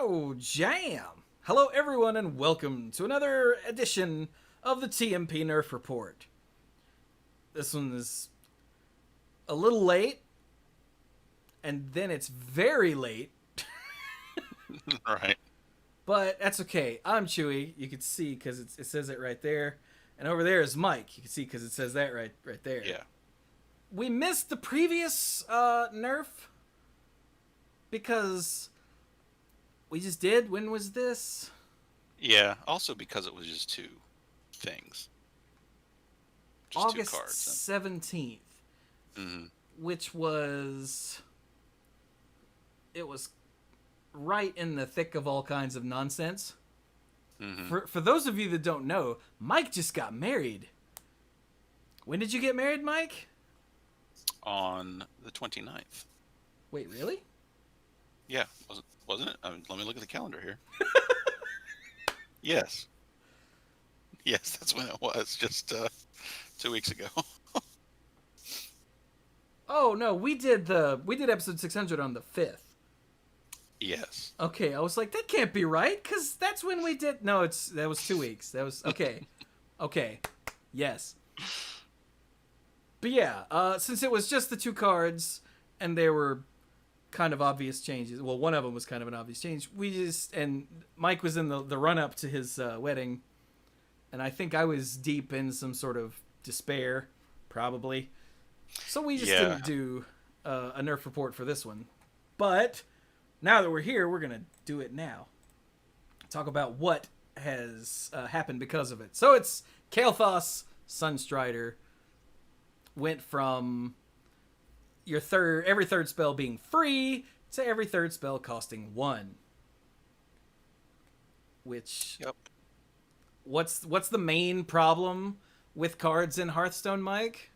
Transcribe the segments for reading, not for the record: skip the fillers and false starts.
Oh, jam! Hello, everyone, and welcome to another edition of the TMP Nerf Report. This one is a little late, and then it's very late, Right. but that's okay. I'm Chewy. You can see because it says it right there, and over there is Mike. You can see because it says that right there. Yeah. We missed the previous Nerf because we just did. When was this? Yeah. Also because it was just two things. Just August two cards. 17th, Mm-hmm. which was it was right in the thick of all kinds of nonsense. Mm-hmm. For those of you that don't know, Mike just got married. When did you get married, Mike? On the 29th. Wait, really? Yeah. Wasn't it? Let me look at the calendar here. Yes. Yes, that's when it was. Just 2 weeks ago. Oh no, we did episode 600 on the 5th. Yes. Okay, I was like, that can't be right, because that's when we did. No, that was 2 weeks. That was okay. Okay, yes. But yeah, since it was just the two cards, and there were kind of obvious changes. Well, one of them was kind of an obvious change. And Mike was in the run up to his wedding, and I think I was deep in some sort of despair, probably. So we just didn't do a Nerf report for this one. But now that we're here, we're gonna do it now. Talk about what has happened because of it. So it's Kael'thas Sunstrider went from every third spell being free to every third spell costing 1. Which Yep. what's the main problem with cards in Hearthstone, Mike?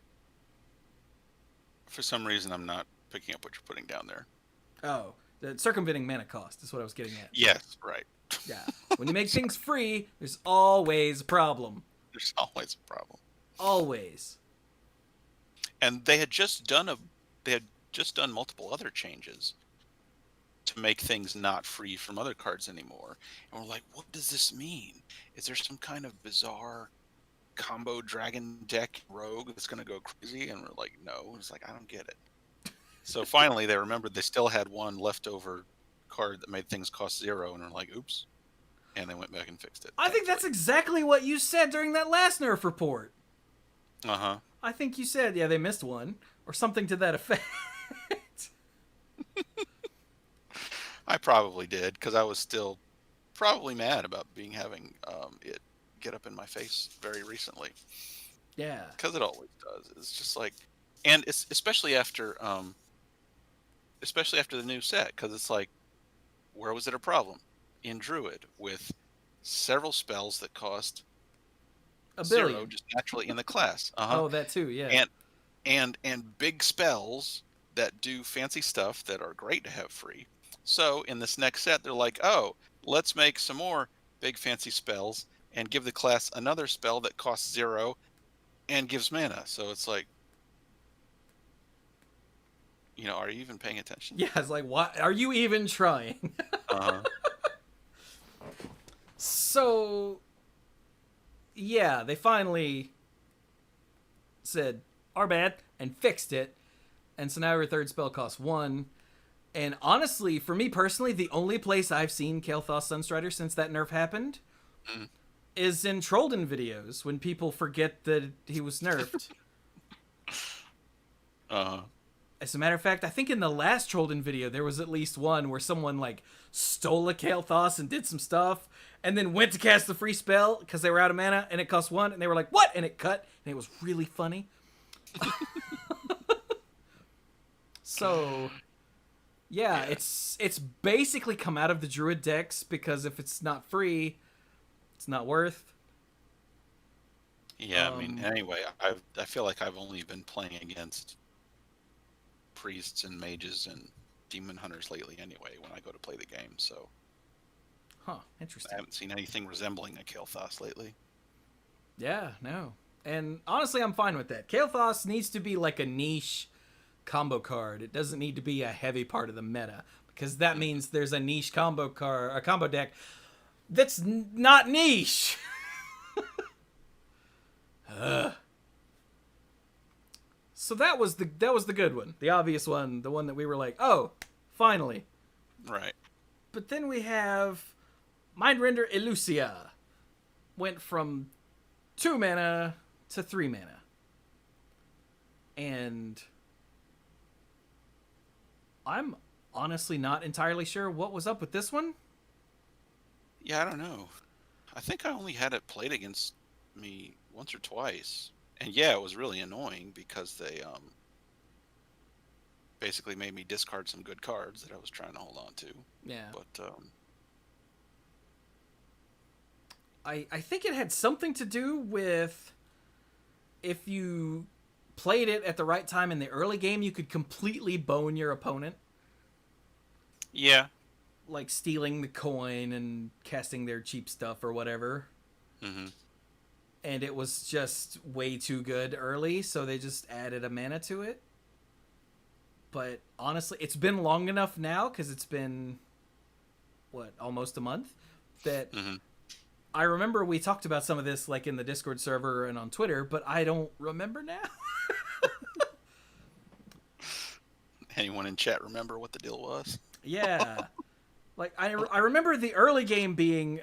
For some reason, I'm not picking up what you're putting down there. Oh, the circumventing mana cost is what I was getting at. Yes. Right. Yeah. When you make things free, there's always a problem. There's always a problem. Always. And they had just done multiple other changes to make things not free from other cards anymore. And we're like, what does this mean? Is there some kind of bizarre combo dragon deck rogue that's going to go crazy? And we're like, no. It's like, I don't get it. So finally they remembered they still had one leftover card that made things cost 0, and we're like, oops. And they went back and fixed it. I think that's exactly what you said during that last Nerf report. Uh-huh. I think you said, yeah, they missed one, or something to that effect. I probably did, because I was still probably mad about having it get up in my face very recently. Yeah. Because it always does. It's just like, and it's especially after the new set, because it's like, where was it a problem? In Druid, with several spells that cost A 0 billion. just naturally in the class. Uh-huh. Oh, that too, yeah. And big spells that do fancy stuff that are great to have free. So in this next set, they're like, oh, let's make some more big fancy spells and give the class another spell that costs 0 and gives mana. So it's like, are you even paying attention? Yeah, it's like, what? Are you even trying? Uh-huh. So, yeah, they finally said, our bad, and fixed it. And so now every third spell costs 1. And honestly, for me personally, the only place I've seen Kael'thas Sunstrider since that nerf happened is in Trollden videos, when people forget that he was nerfed. Uh-huh. As a matter of fact, I think in the last Trollden video, there was at least one where someone, stole a Kael'thas and did some stuff, and then went to cast the free spell because they were out of mana, and it cost 1, and they were like, what? And it cut, and it was really funny. So, yeah, it's basically come out of the Druid decks, because if it's not free, it's not worth. Yeah, I mean, anyway, I feel like I've only been playing against priests and mages and demon hunters lately anyway when I go to play the game, so Huh, interesting. I haven't seen anything resembling a Kael'thas lately. Yeah, no. And honestly, I'm fine with that. Kael'thas needs to be like a niche combo card. It doesn't need to be a heavy part of the meta. because that means there's a niche combo deck that's not niche. So that was the good one, the obvious one, the one that we were like, oh, finally. Right. But then we have Mindrender Illucia. Went from 2 mana to 3 mana. And I'm honestly not entirely sure what was up with this one. Yeah, I don't know. I think I only had it played against me once or twice. And yeah, it was really annoying because they basically made me discard some good cards that I was trying to hold on to. Yeah. But I think it had something to do with if you played it at the right time in the early game, you could completely bone your opponent. Yeah. Like stealing the coin and casting their cheap stuff or whatever. Mm-hmm. And it was just way too good early, so they just added a mana to it. But honestly, it's been long enough now, because it's been, almost a month, that I remember we talked about some of this like in the Discord server and on Twitter, but I don't remember now. Anyone in chat remember what the deal was? Yeah. Like, I remember the early game being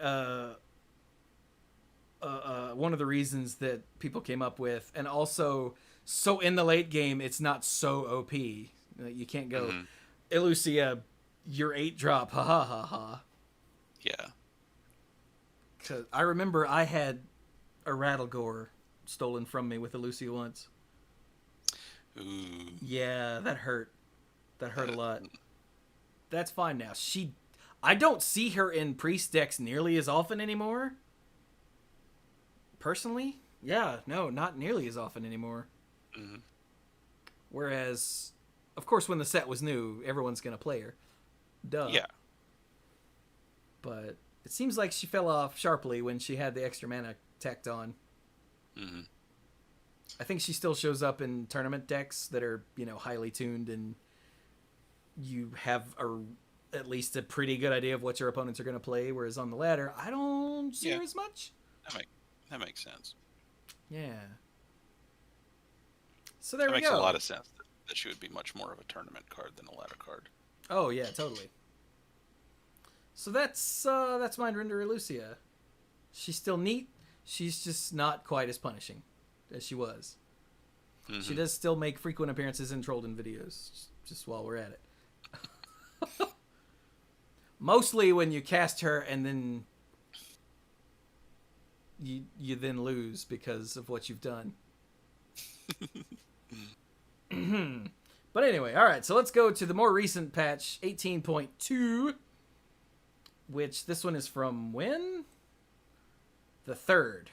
one of the reasons that people came up with, and also, so in the late game, it's not so OP. You can't go, Ellucia, your 8-drop, ha ha ha ha. Yeah. Cause I remember I had a Rattlegore stolen from me with Ellucia once. Ooh. Yeah, that hurt. That hurt a lot. That's fine now. I don't see her in priest decks nearly as often anymore. Personally, yeah, no, not nearly as often anymore. Mm-hmm. Whereas, of course, when the set was new, everyone's gonna play her. Duh. Yeah. But it seems like she fell off sharply when she had the extra mana tacked on. Mm-hmm. I think she still shows up in tournament decks that are, highly tuned, and you have at least a pretty good idea of what your opponents are going to play, whereas on the ladder, I don't see her as much. That makes sense. Yeah. So there we go. That makes a lot of sense that she would be much more of a tournament card than a ladder card. Oh, yeah, totally. So that's Mindrender Illucia. She's still neat. She's just not quite as punishing as she was. Mm-hmm. She does still make frequent appearances in Trollden videos, just while we're at it. Mostly when you cast her and then you then lose because of what you've done. But anyway, all right, so let's go to the more recent patch, 18.2, which this one is from when? The 3rd.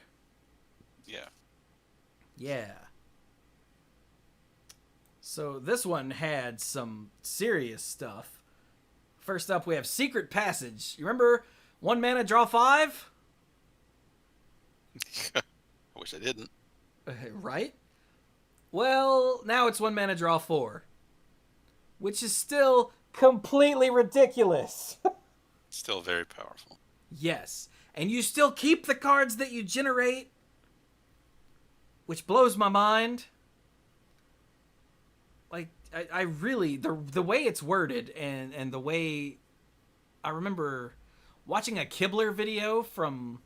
Yeah. Yeah. So this one had some serious stuff. First up, we have Secret Passage. You remember 1 mana, draw 5? I wish I didn't. Right? Well, now it's 1 mana, draw 4. Which is still completely ridiculous. Still very powerful. Yes. And you still keep the cards that you generate, which blows my mind. Like, I really, the way it's worded and the way, I remember watching a Kibler video from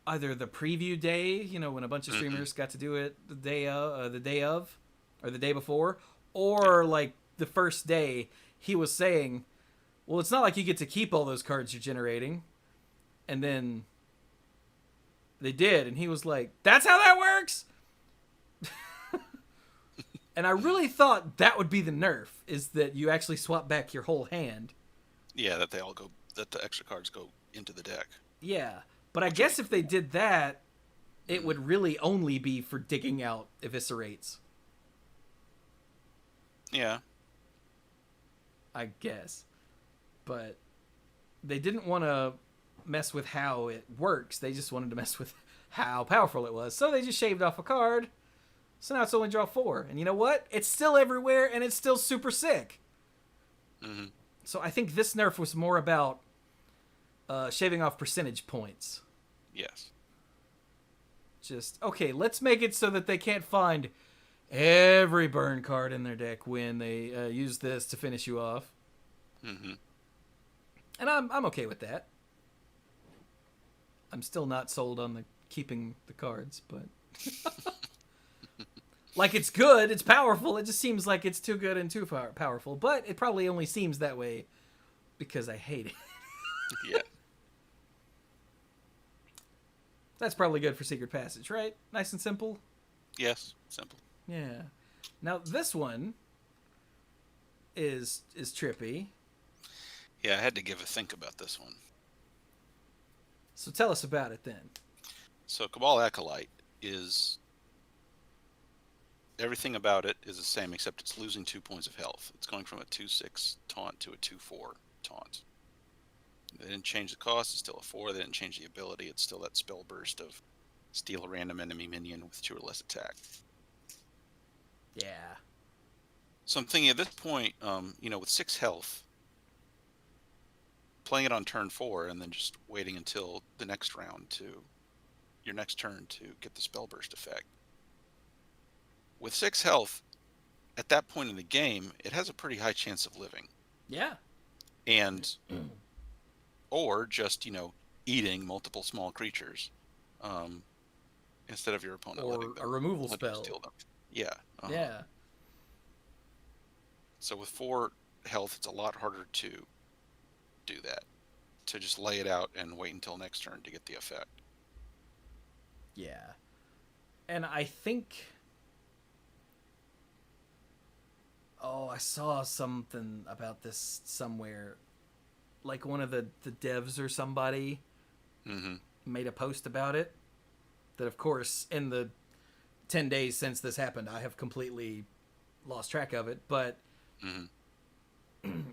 either the preview day, when a bunch of streamers got to do it the day of, or the day before, or like the first day. He was saying, well, it's not like you get to keep all those cards you're generating. And then they did, and he was like, that's how that works? And I really thought that would be the nerf, is that you actually swap back your whole hand. Yeah, that the extra cards go into the deck. Yeah, but I guess if they did that, it would really only be for digging out eviscerates. Yeah. I guess. But they didn't want to mess with how it works. They just wanted to mess with how powerful it was. So they just shaved off a card. So now it's only draw 4. And you know what? It's still everywhere, and it's still super sick. So I think this nerf was more about shaving off percentage points. Yes. Just, okay, let's make it so that they can't find every burn card in their deck when they use this to finish you off. Mm-hmm. And I'm okay with that. I'm still not sold on the keeping the cards, but like, it's good, it's powerful. It just seems like it's too good and too powerful. But it probably only seems that way because I hate it. Yeah. That's probably good for Secret Passage, right? Nice and simple. Yes. Simple. Yeah. Now this one is trippy. Yeah, I had to give a think about this one. So tell us about it then. So Cabal Acolyte is... Everything about it is the same, except it's losing 2 points of health. It's going from a 2/6 taunt to a 2/4 taunt. They didn't change the cost, it's still a 4. They didn't change the ability, it's still that spell burst of steal a random enemy minion with 2 or less attack. Yeah. So I'm thinking at this point, with 6 health, playing it on turn 4 and then just waiting until the next round your next turn to get the spell burst effect. With 6 health, at that point in the game, it has a pretty high chance of living. Yeah. And, or just, eating multiple small creatures, instead of your opponent or letting them, a removal letting them spell. steal them. Yeah. Yeah. So with 4 health, it's a lot harder to do that. To just lay it out and wait until next turn to get the effect. Yeah. And I think... Oh, I saw something about this somewhere. Like one of the devs or somebody made a post about it. That, of course, in the 10 days since this happened, I have completely lost track of it. But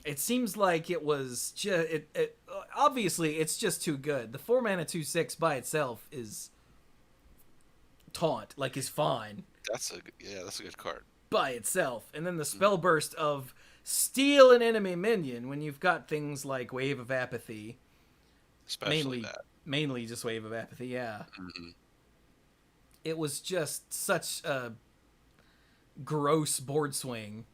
it seems like it was just... obviously, it's just too good. The 4-mana 2/6 by itself is taunt, is fine. That's a good card. By itself. And then the spell burst of steal an enemy minion when you've got things like Wave of Apathy. Especially mainly just Wave of Apathy, yeah. It was just such a gross board swing.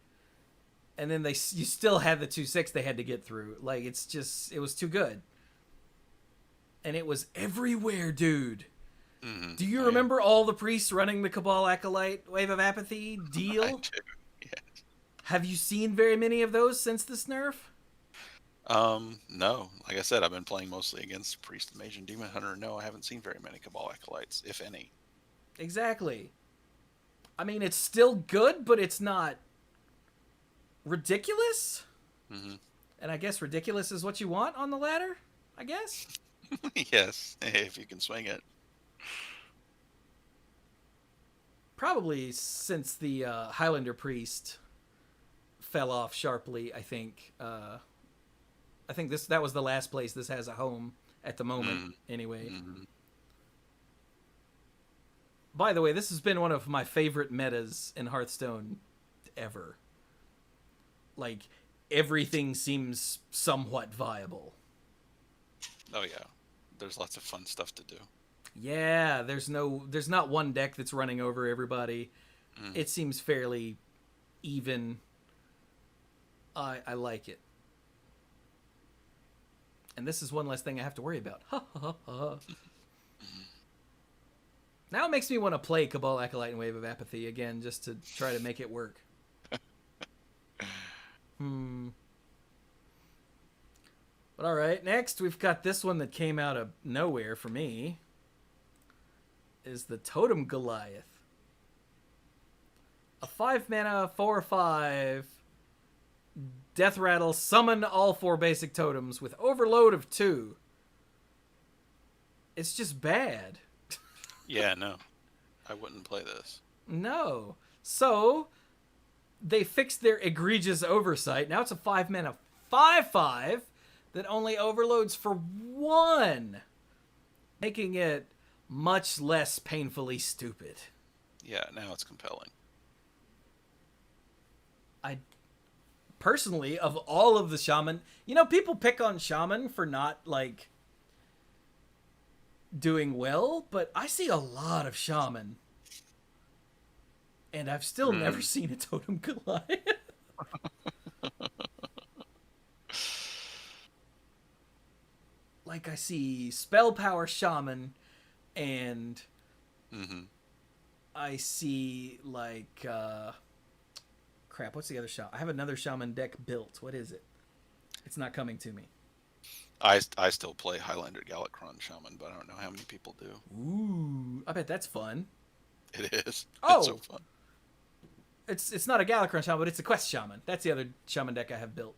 And then you still had the 2/6 they had to get through. It was too good. And it was everywhere, dude. Do you remember all the priests running the Cabal Acolyte Wave of Apathy deal? I do, yes. Have you seen very many of those since this nerf? No. Like I said, I've been playing mostly against Priest, Mage, and Demon Hunter. No, I haven't seen very many Cabal Acolytes, if any. Exactly. I mean, it's still good, but it's not ridiculous. And I guess ridiculous is what you want on the ladder, I guess? Yes, if you can swing it. Probably since the Highlander Priest fell off sharply, I think. I think that was the last place this has a home at the moment, anyway. By the way, this has been one of my favorite metas in Hearthstone ever. Everything seems somewhat viable. Oh yeah, there's lots of fun stuff to do. Yeah, there's not one deck that's running over everybody. It seems fairly even. I like it. And this is one less thing I have to worry about. Ha ha ha. Now it makes me want to play Cabal Acolyte and Wave of Apathy again just to try to make it work. But alright, next we've got this one that came out of nowhere for me. Is the Totem Goliath. A 5-mana, 4/5 Death Rattle, summon all 4 basic totems with overload of 2. It's just bad. Yeah, no. I wouldn't play this. No. So, they fixed their egregious oversight. Now it's a 5-mana 5/5 that only overloads for 1. Making it much less painfully stupid. Yeah, now it's compelling. personally, of all of the shaman, people pick on shaman for not like doing well, but I see a lot of shaman, and I've still never seen a Totem Goliath. Like, I see spell power shaman, and I see like crap. What's the other shaman? I have another shaman deck built. What is it? It's not coming to me. I still play Highlander Galakrond Shaman, but I don't know how many people do. Ooh, I bet that's fun. It is. Oh, it's so fun. It's not a Galakrond shaman, but it's a quest shaman. That's the other shaman deck I have built.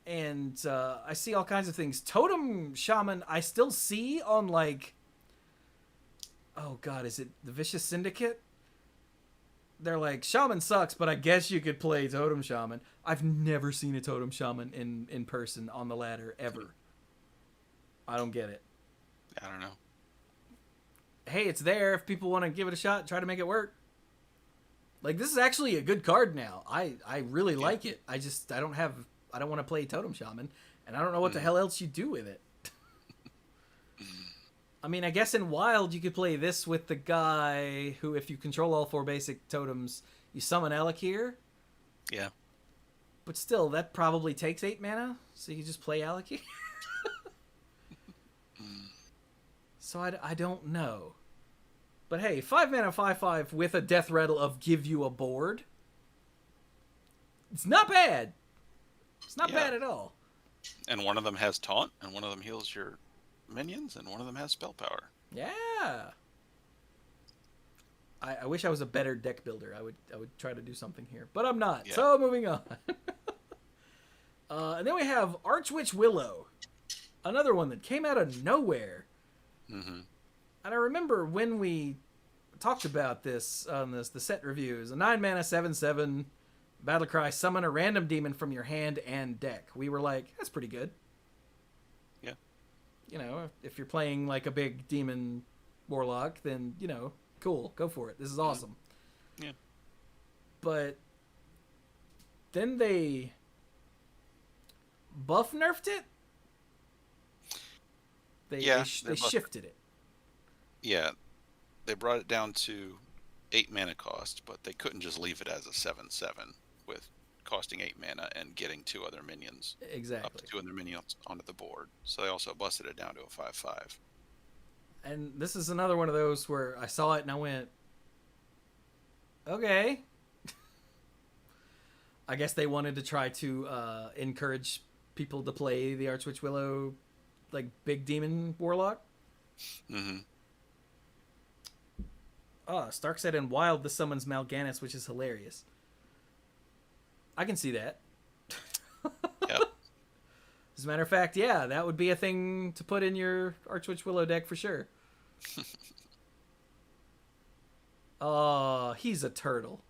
And I see all kinds of things. Totem shaman, I still see on like, oh god, is it the Vicious Syndicate? They're like, shaman sucks, but I guess you could play Totem shaman. I've never seen a Totem shaman in person on the ladder ever. I don't get it. I don't know. Hey, it's there if people want to give it a shot, try to make it work. Like, this is actually a good card now. I really like it. I don't want to play Totem shaman, and I don't know what the hell else you do with it. I mean, I guess in Wild you could play this with the guy who, if you control all 4 basic totems, you summon Ellucia. Yeah. But still, that probably takes 8 mana, so you can just play Ellucia. So I don't know. But hey, 5 mana 5/5 with a death rattle of give you a board. It's not bad. It's not bad at all. And one of them has taunt, and one of them heals your minions, and one of them has spell power. Yeah. I wish I was a better deck builder. I would try to do something here, but I'm not. Yeah. So moving on. And then we have Archwitch Willow, another one that came out of nowhere. And I remember when we talked about this on the set reviews, a 9 mana 7/7 battlecry, summon a random demon from your hand and deck. We were like, that's pretty good. Yeah. If you're playing like a big demon warlock, then, cool, go for it. This is awesome. Yeah. But then they buff nerfed it. They shifted it. Yeah. They brought it down to 8 mana cost, but they couldn't just leave it as a 7/7 with costing 8 mana and getting 2 other minions. Exactly. Up to 2 other minions onto the board. So they also busted it down to a 5/5. And this is another one of those where I saw it and I went, okay. I guess they wanted to try to encourage people to play the Archwitch Willow, like, big demon warlock. Stark said in Wild this summons Mal'Ganis, which is hilarious. I can see that. Yep. As a matter of fact, yeah, that would be a thing to put in your Archwitch Willow deck for sure. Oh, he's a turtle.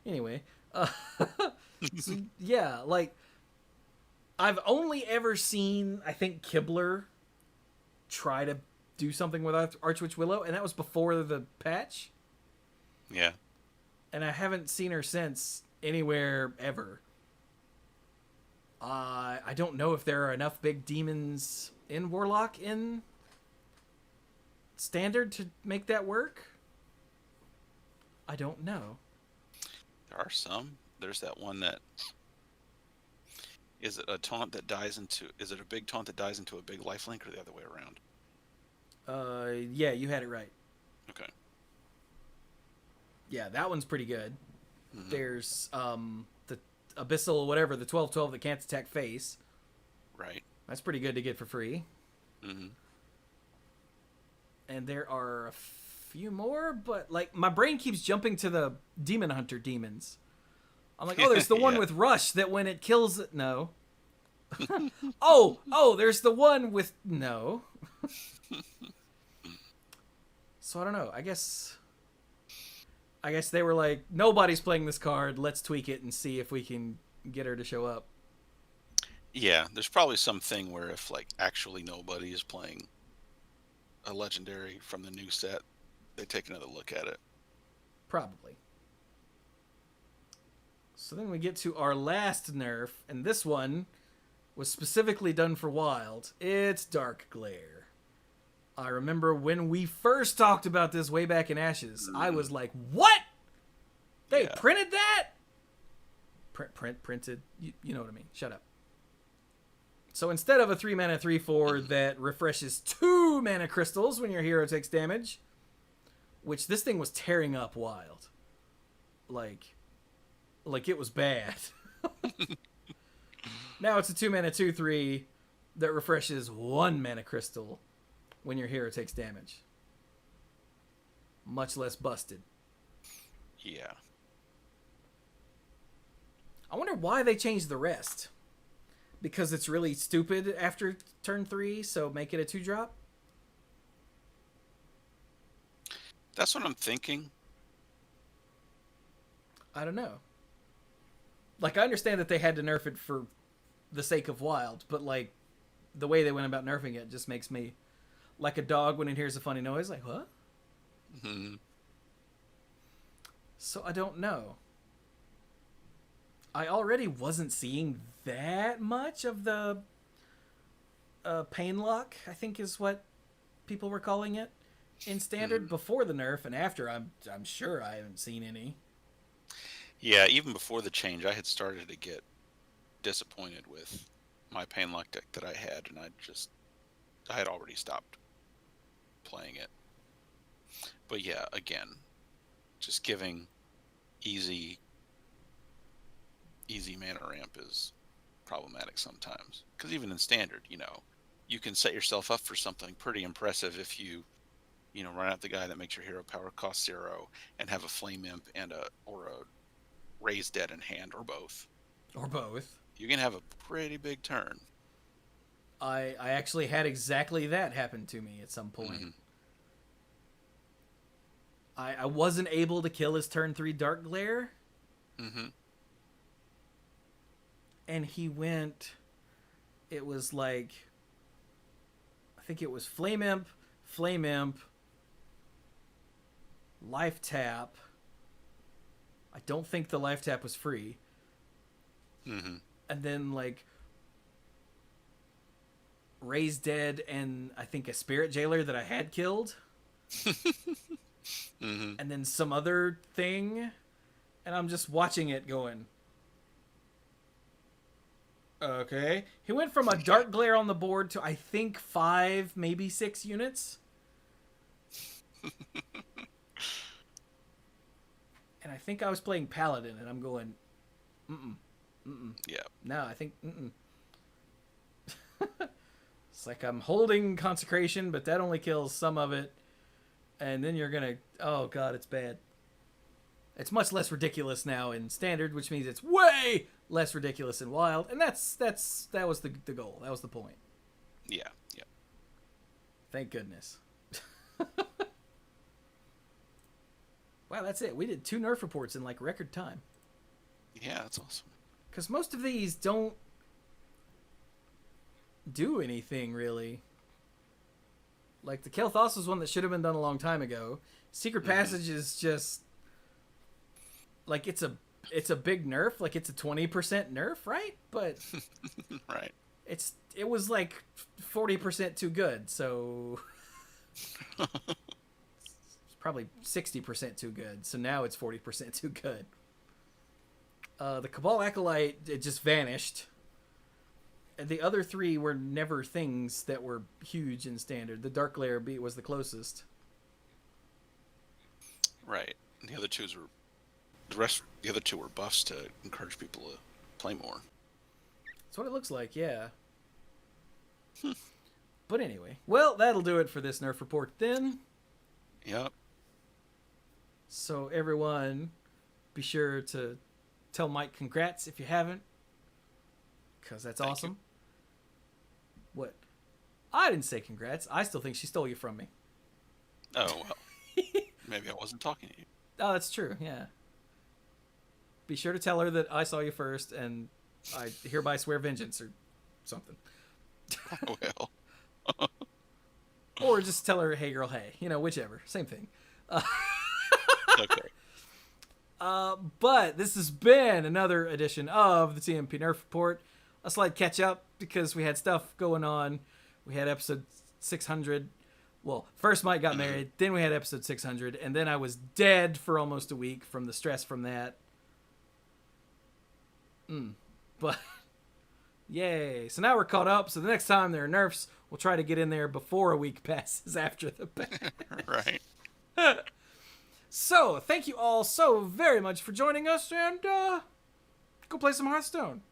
Anyway, so, yeah, like, I've only ever seen, I think, Kibler try to do something with Archwitch Willow, and that was before the patch. Yeah. And I haven't seen her since anywhere ever. I don't know if there are enough big demons in Warlock in Standard to make that work. I don't know. There are some. There's that one that... Is it a taunt that dies into... Is it a big taunt that dies into a big lifelink, or the other way around? Yeah, you had it right. Okay. Yeah, that one's pretty good. There's the Abyssal whatever, the 12/12 that can't attack face. Right. That's pretty good to get for free. And there are a few more, but like my brain keeps jumping to the Demon Hunter demons. I'm like, oh, there's the one with Rush that when it kills it, no. oh, there's the one with no. So I don't know. I guess they were like, nobody's playing this card. Let's tweak it and see if we can get her to show up. Yeah, there's probably something where if like actually nobody is playing a legendary from the new set, they take another look at it. Probably. So then we get to our last nerf, and this one was specifically done for Wild. It's Dark Glare. I remember when we first talked about this way back in Ashes, I was like, what? They printed that? Printed. You know what I mean. Shut up. So instead of a 3-mana 3/4 that refreshes 2 mana crystals when your hero takes damage, which this thing was tearing up Wild. Like it was bad. Now it's a 2-mana 2/3 that refreshes 1 mana crystal when your hero takes damage. Much less busted. Yeah. I wonder why they changed the rest. Because it's really stupid after turn 3, so make it a 2-drop? That's what I'm thinking. I don't know. Like, I understand that they had to nerf it for the sake of Wild, but, like, the way they went about nerfing it just makes me like a dog when it hears a funny noise. Like, what? Mm-hmm. So I don't know. I already wasn't seeing that much of the pain lock, I think is what people were calling it, in Standard before the nerf, and after I'm sure I haven't seen any. Yeah, even before the change, I had started to get disappointed with my pain lock deck that I had, and I had already stopped playing it. But yeah, again, just giving easy mana ramp is problematic sometimes. Because even in Standard, you can set yourself up for something pretty impressive if you run out the guy that makes your hero power cost 0 and have a Flame Imp or a Raise Dead in hand, or both. Or both. You can have a pretty big turn. I actually had exactly that happen to me at some point. Mm-hmm. I wasn't able to kill his turn 3 Dark Glare. Mm-hmm. And he went... It was like... I think it was Flame Imp, Life Tap. I don't think the Life Tap was free. Mm-hmm. And then, like... Raise Dead and I think a Spirit Jailer that I had killed. Mm-hmm. And then some other thing. And I'm just watching it going... Okay. He went from a Dark Glare on the board to, I think, 5, maybe 6 units. And I think I was playing Paladin, and I'm going, Yeah. No, I think, It's like I'm holding Consecration, but that only kills some of it. And then you're going to, oh god, it's bad. It's much less ridiculous now in Standard, which means it's way less ridiculous in Wild, and that was the goal. That was the point. Yeah. Thank goodness. Wow, that's it. We did 2 Nerf reports in like record time. Yeah, that's awesome. Because most of these don't do anything really. Like the Kael'thas was one that should have been done a long time ago. Secret Passage is just like it's a big nerf, like it's a 20% nerf, right? But right. It was like 40% too good, so it's probably 60% too good. So now it's 40% too good. The Cabal Acolyte, it just vanished. And the other 3 were never things that were huge in Standard. The Dark Glare was the closest. Right. The other 2 were buffs to encourage people to play more. That's what it looks like, yeah. But anyway, well, that'll do it for this Nerf report then. Yep. So everyone, be sure to tell Mike congrats if you haven't, because that's Thank awesome. you. What? I didn't say congrats. I still think she stole you from me. Oh, well. Maybe I wasn't talking to you. Oh, that's true, yeah. Be sure to tell her that I saw you first, and I hereby swear vengeance, or something. Well. Or just tell her, hey girl, hey. Whichever. Same thing. Okay. But this has been another edition of the TMP Nerf Report. A slight catch up because we had stuff going on. We had episode 600. Well, first Mike got married, then we had episode 600, and then I was dead for almost a week from the stress from that. But, yay. So now we're caught up, so the next time there are nerfs, we'll try to get in there before a week passes after the patch. Right. So, thank you all so very much for joining us, and go play some Hearthstone.